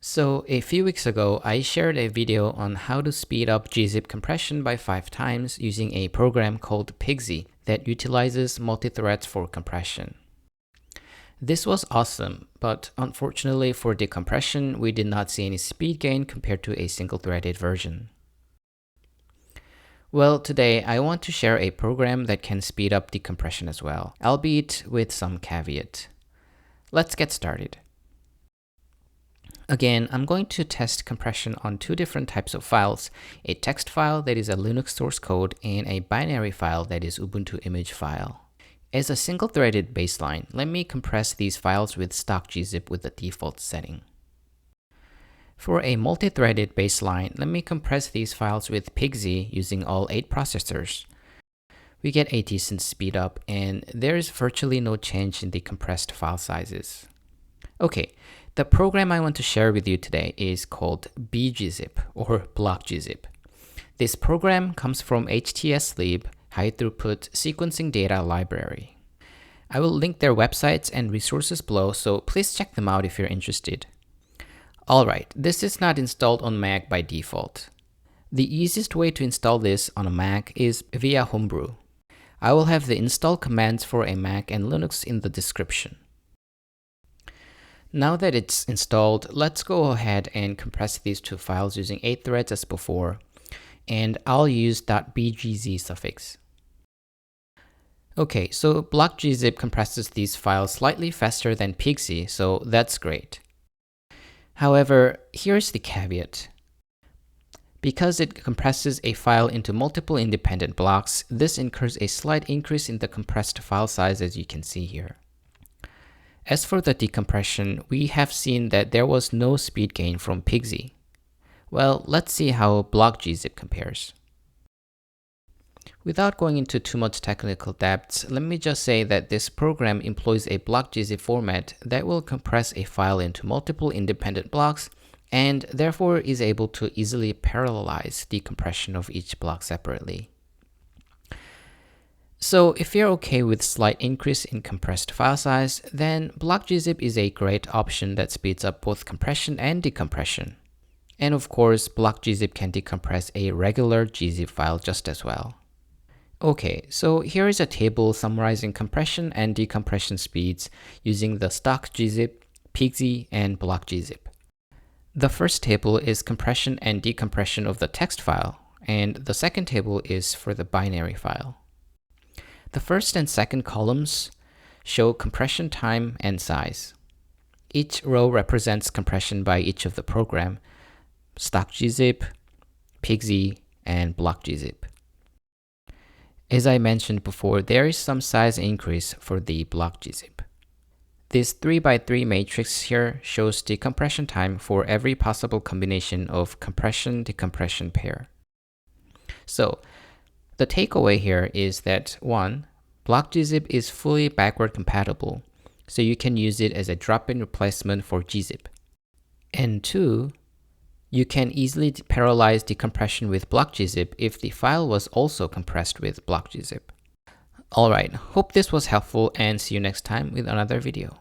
So a few weeks ago, I shared a video on how to speed up gzip compression by 5 times using a program called pigz that utilizes multi-threads for compression. This was awesome, but unfortunately for decompression, we did not see any speed gain compared to a single-threaded version. Well, today I want to share a program that can speed up decompression as well, albeit with some caveat. Let's get started. Again, I'm going to test compression on 2 different types of files, a text file that is a Linux source code and a binary file that is Ubuntu image file. As a single-threaded baseline, let me compress these files with stock gzip with the default setting. For a multi-threaded baseline, let me compress these files with pigz using all 8 processors. We get a decent speed up and there is virtually no change in the compressed file sizes. Okay, the program I want to share with you today is called bgzip or block gzip. This program comes from htslib, high throughput sequencing data library. I will link their websites and resources below, so please check them out if you're interested. Alright, this is not installed on Mac by default. The easiest way to install this on a Mac is via Homebrew. I will have the install commands for a Mac and Linux in the description. Now that it's installed, let's go ahead and compress these 2 files using 8 threads as before, and I'll use .bgz suffix. Okay, so block gzip compresses these files slightly faster than pigz, so that's great. However, here's the caveat. Because it compresses a file into multiple independent blocks, this incurs a slight increase in the compressed file size as you can see here. As for the decompression, we have seen that there was no speed gain from pigz. Well, let's see how block gzip compares. Without going into too much technical depth, let me just say that this program employs a block gzip format that will compress a file into multiple independent blocks and therefore is able to easily parallelize decompression of each block separately. So if you're okay with slight increase in compressed file size, then block gzip is a great option that speeds up both compression and decompression. And of course, block gzip can decompress a regular gzip file just as well. Okay, so here is a table summarizing compression and decompression speeds using the stock gzip, pigz, and block gzip. The first table is compression and decompression of the text file, and the second table is for the binary file. The first and second columns show compression time and size. Each row represents compression by each of the program, stock gzip, pigz, and block gzip. As I mentioned before, there is some size increase for the block gzip. This 3x3 matrix here shows decompression time for every possible combination of compression-decompression pair. So, the takeaway here is that 1. Block gzip is fully backward compatible, so you can use it as a drop-in replacement for gzip. And 2. You can easily parallelize decompression with block gzip if the file was also compressed with block gzip. Alright, hope this was helpful and see you next time with another video.